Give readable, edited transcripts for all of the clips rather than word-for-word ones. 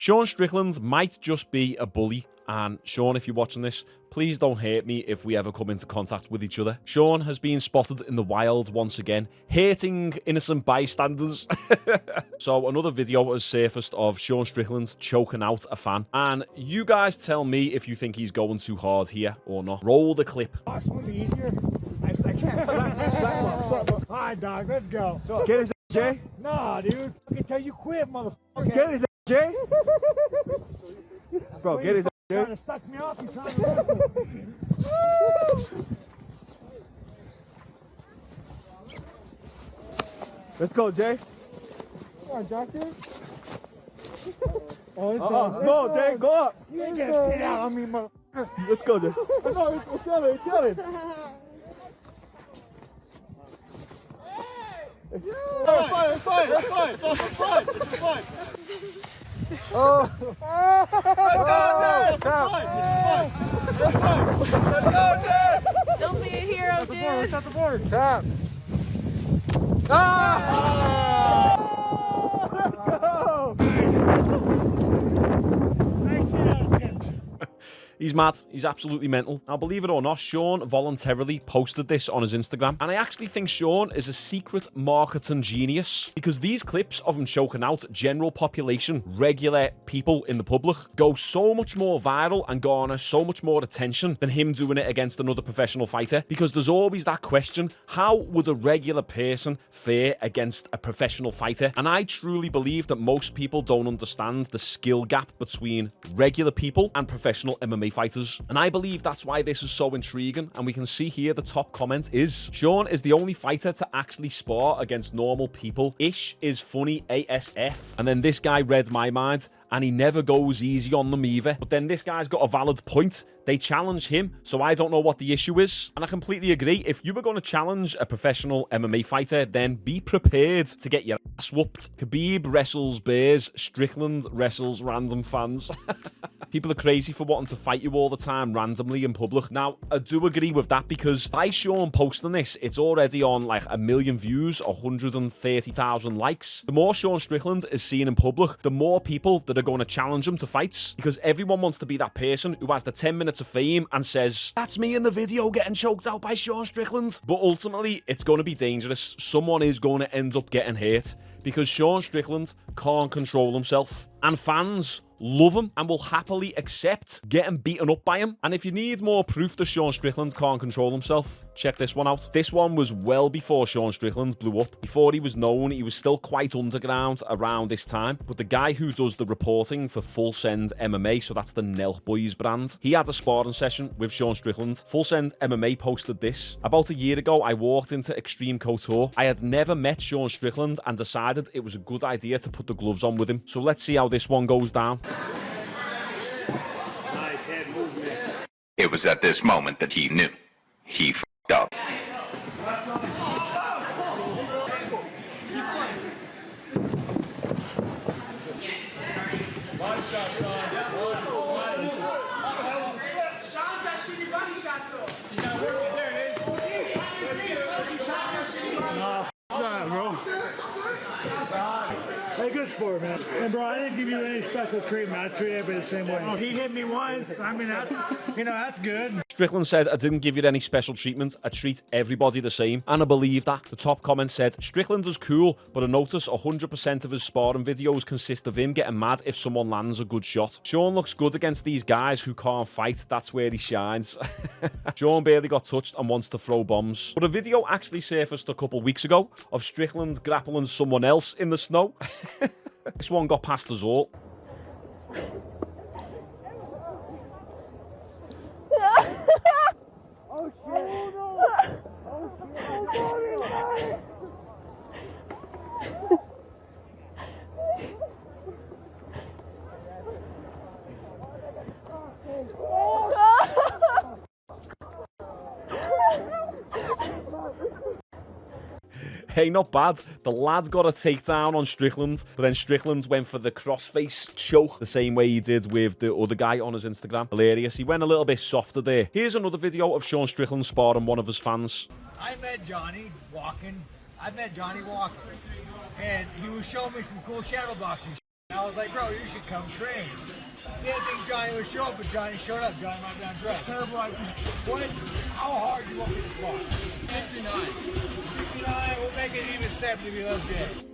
Shaun Strickland might just be a bully, and Shaun, if you're watching this, please don't hate me if we ever come into contact with each other. Shaun has been spotted in the wild once again, hating innocent bystanders. So another video has surfaced of Shaun Strickland choking out a fan, and you guys tell me if you think he's going too hard here or not. Roll the clip. It's gonna be easier. I can't. Slap. All right, dog, let's go. Get his Jay. Nah, dude. I can tell you quit, motherfucker. Get his Jay. Bro, get his Jay. Trying to suck me off. You're trying to wrestle. Let's go, Jay. Come on, doctor. Go, Jay, go up. You ain't gonna sit out on me, motherfucker. Let's go, Jay. No, we're chilling. It's fine. It's fine. Oh. Let's go, Jay. Don't be a hero, dude. Watch out the board. Tap. Let's go. Nice sit out attempt. He's mad. He's absolutely mental. Now, believe it or not, Shaun voluntarily posted this on his Instagram, and I actually think Shaun is a secret marketing genius, because these clips of him choking out general population, regular people in the public, go so much more viral and garner so much more attention than him doing it against another professional fighter, because there's always that question, how would a regular person fare against a professional fighter? And I truly believe that most people don't understand the skill gap between regular people and professional MMA fighters, and I believe that's why this is so intriguing. And we can see here the top comment is, Shaun is the only fighter to actually spar against normal people. Ish is funny ASF. And then this guy read my mind, and he never goes easy on them either. But then this guy's got a valid point. They challenge him, so I don't know what the issue is. And I completely agree. If you were going to challenge a professional MMA fighter, then be prepared to get your ass whooped. Khabib wrestles bears, Strickland wrestles random fans. People are crazy for wanting to fight you all the time randomly in public. Now, I do agree with that, because by Shaun posting this, it's already on like 1 million views, 130,000 likes. The more Shaun Strickland is seen in public, the more people that are going to challenge him to fights, because everyone wants to be that person who has the 10 minutes of fame and says, that's me in the video getting choked out by Shaun Strickland. But ultimately, it's going to be dangerous. Someone is going to end up getting hurt, because Shaun Strickland can't control himself, and fans love him and will happily accept getting beaten up by him. And if you need more proof that Shaun Strickland can't control himself, check this one out. This one was well before Shaun Strickland blew up. Before he was known, he was still quite underground around this time. But the guy who does the reporting for Full Send MMA, so that's the Nelk Boys brand, he had a sparring session with Shaun Strickland. Full Send MMA posted this. About a year ago, I walked into Extreme Couture. I had never met Shaun Strickland and decided it was a good idea to put the gloves on with him. So let's see how this one goes down. It was at this moment that he knew. He f***ed up. One shot, Shaun. Shaun's got shitty body shots though. You gotta work it. There it is. Bro. Hey, good sport, man. And bro, I didn't give you any special treatment. I treat everybody the same way. He hit me once. I mean, that's good. Strickland said, I didn't give you any special treatment. I treat everybody the same. And I believe that. The top comment said, Strickland is cool, but I notice 100% of his sparring videos consist of him getting mad if someone lands a good shot. Shaun looks good against these guys who can't fight. That's where he shines. Shaun barely got touched and wants to throw bombs. But a video actually surfaced a couple weeks ago of Strickland grappling someone else in the snow. This one got past us all. Oh, shit. Oh, shit. Hey, not bad. The lad got a takedown on Strickland, but then Strickland went for the crossface choke the same way he did with the other guy on his Instagram. Hilarious. He went a little bit softer there. Here's another video of Shaun Strickland sparring one of his fans. I met Johnny walking. And he was showing me some cool shadow boxing. I was like, bro, you should come train. He didn't think Johnny would show up, but Johnny showed up. Johnny went down dressed. Terrible idea. What? How hard do you want me to squat? 69. 69, we'll make it even 70 if you love Jay.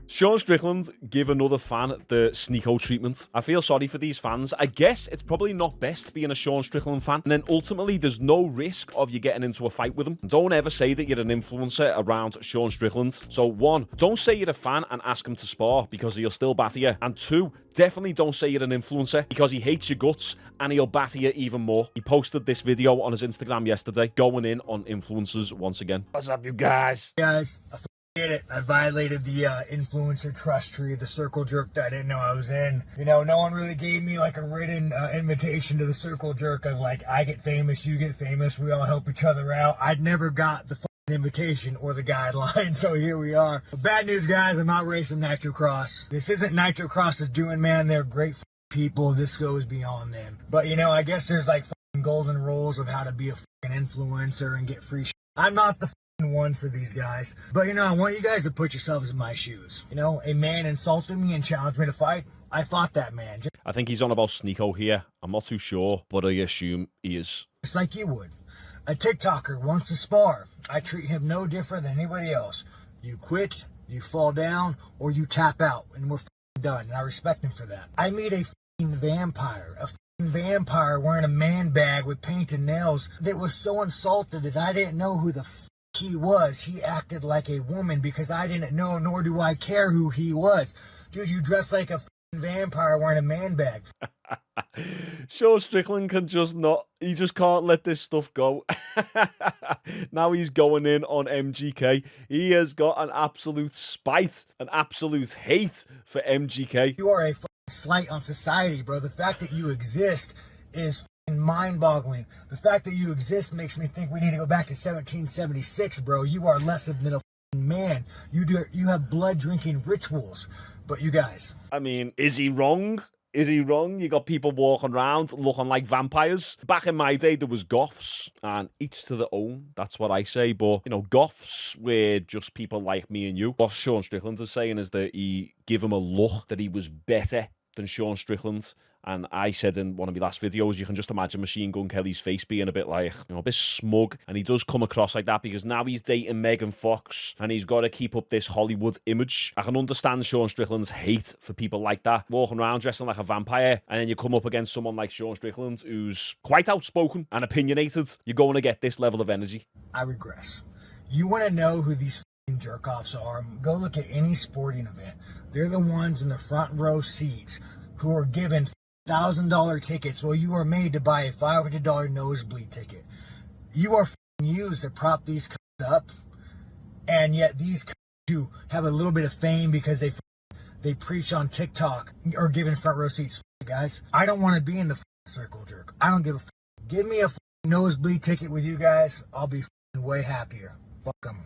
Sean Strickland give another fan the sneako treatment. I feel sorry for these fans. I guess it's probably not best being a Sean Strickland fan, and then ultimately there's no risk of you getting into a fight with him. Don't ever say that you're an influencer around Sean Strickland. So 1, don't say you're a fan and ask him to spar because he'll still batter you. And 2, definitely don't say you're an influencer because he hates your guts and he'll batter you even more. He posted this video on his Instagram yesterday, going in on influencers once again. What's up, you guys? Guys, I get it. I violated the influencer trust tree, the circle jerk that I didn't know I was in. You know, no one really gave me like a written invitation to the circle jerk of like, I get famous, you get famous, we all help each other out. I'd never got the invitation or the guideline, so here we are. But bad news, guys, I'm not racing Nitro Cross. This isn't Nitro Cross's doing, man. They're great people. This goes beyond them. But you know, I guess there's like golden rules of how to be a influencer and get free shit. I'm not the one for these guys, but you know, I want you guys to put yourselves in my shoes. You know, a man insulted me and challenged me to fight. I fought that man. I think he's on about Sneako here. I'm not too sure, but I assume he is. Just like you would. A TikToker wants to spar. I treat him no different than anybody else. You quit, you fall down, or you tap out, and we're done. And I respect him for that. I meet a vampire. A vampire wearing a man bag with painted nails that was so insulted that I didn't know who the he was. He acted like a woman because I didn't know, nor do I care who he was. Dude, you dress like a vampire wearing a man bag. Sean Strickland can just not, he just can't let this stuff go. Now he's going in on MGK. He has got an absolute spite, an absolute hate for MGK. You are a slight on society, bro. The fact that you exist is mind-boggling. The fact that you exist makes me think we need to go back to 1776, bro. You are less than a man. You have blood-drinking rituals. But you guys, I mean, is he wrong? Is he wrong? You got people walking around looking like vampires. Back in my day, there was goths, and each to their own. That's what I say. But, you know, goths were just people like me and you. What Sean Strickland is saying is that he gave him a look that he was better than Sean Strickland. And I said in one of my last videos, you can just imagine Machine Gun Kelly's face being a bit like, you know, a bit smug. And he does come across like that because now he's dating Megan Fox and he's got to keep up this Hollywood image. I can understand Sean Strickland's hate for people like that, walking around dressing like a vampire. And then you come up against someone like Sean Strickland who's quite outspoken and opinionated. You're going to get this level of energy. I regress. You want to know who these jerk-offs are? Go look at any sporting event. They're the ones in the front row seats who are given $1,000 tickets. Well, you are made to buy a $500 nosebleed ticket. You are used to prop these up, and yet these who have a little bit of fame because they preach on TikTok are given front row seats. Guys, I don't want to be in the circle jerk. I don't give a give me a nosebleed ticket with you guys. I'll be way happier. Fuck them.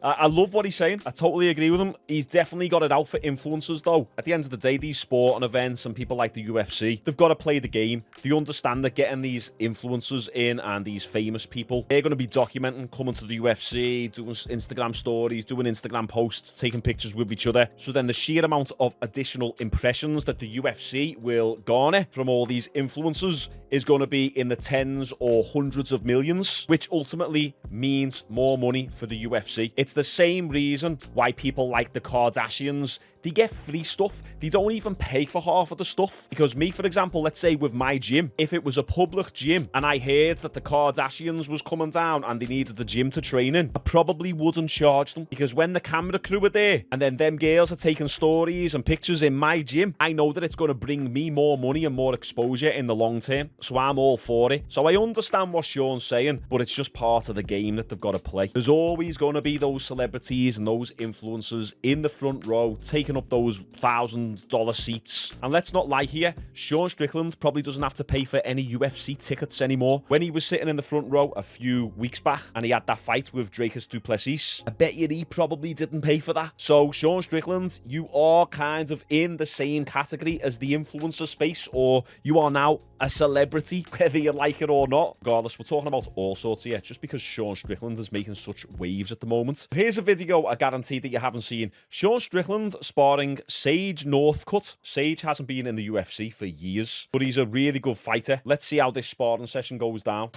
I love what he's saying. I totally agree with him. He's definitely got it out for influencers, though. At the end of the day, these sporting events and people like the UFC, they've got to play the game. They understand that getting these influencers in and these famous people, they're going to be documenting, coming to the UFC, doing Instagram stories, doing Instagram posts, taking pictures with each other. So then the sheer amount of additional impressions that the UFC will garner from all these influencers is going to be in the tens or hundreds of millions, which ultimately means more money for the UFC. It's the same reason why people like the Kardashians, they get free stuff. They don't even pay for half of the stuff. Because me, for example, let's say with my gym, if it was a public gym and I heard that the Kardashians was coming down and they needed a gym to train in, I probably wouldn't charge them. Because when the camera crew are there and then them girls are taking stories and pictures in my gym, I know that it's going to bring me more money and more exposure in the long term. So I'm all for it. So I understand what Shaun's saying, but it's just part of the game that they've got to play. There's always going to be those celebrities and those influencers in the front row taking up those $1,000 seats. And let's not lie here, Shaun Strickland probably doesn't have to pay for any UFC tickets anymore. When he was sitting in the front row a few weeks back and he had that fight with Dracus du Plessis, I bet you he probably didn't pay for that. So Shaun Strickland, you are kind of in the same category as the influencer space, or you are now a celebrity, whether you like it or not. Regardless, we're talking about all sorts here, just because Shaun Strickland is making such waves at the moment. Here's a video I guarantee that you haven't seen. Shaun Strickland sparring Sage Northcutt. Sage hasn't been in the UFC for years, but he's a really good fighter. Let's see how this sparring session goes down.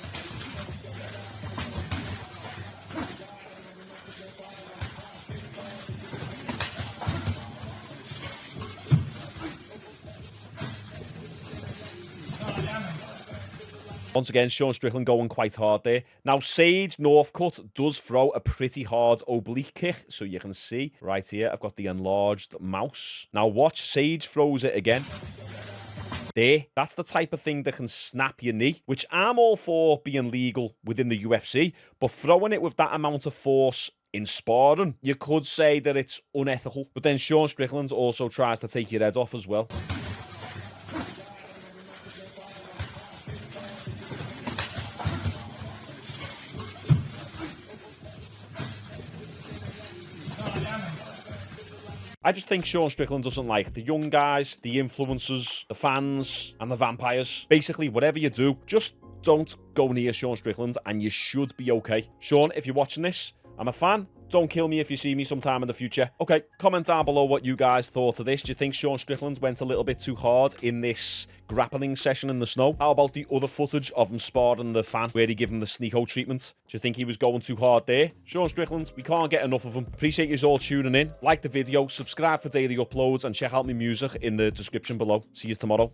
Once again, Shaun Strickland going quite hard there. Now, Sage Northcutt does throw a pretty hard oblique kick. So you can see right here, I've got the enlarged mouse. Now watch, Sage throws it again. There, that's the type of thing that can snap your knee, which I'm all for being legal within the UFC, but throwing it with that amount of force in sparring, you could say that it's unethical. But then Shaun Strickland also tries to take your head off as well. I just think Shaun Strickland doesn't like the young guys, the influencers, the fans, and the vampires. Basically, whatever you do, just don't go near Shaun Strickland and you should be okay. Shaun, if you're watching this, I'm a fan. Don't kill me if you see me sometime in the future. Okay, comment down below what you guys thought of this. Do you think Shaun Strickland went a little bit too hard in this grappling session in the snow? How about the other footage of him sparring the fan where he gave him the sneako treatment? Do you think he was going too hard there? Shaun Strickland, we can't get enough of him. Appreciate you all tuning in. Like the video, subscribe for daily uploads, and check out my music in the description below. See you tomorrow.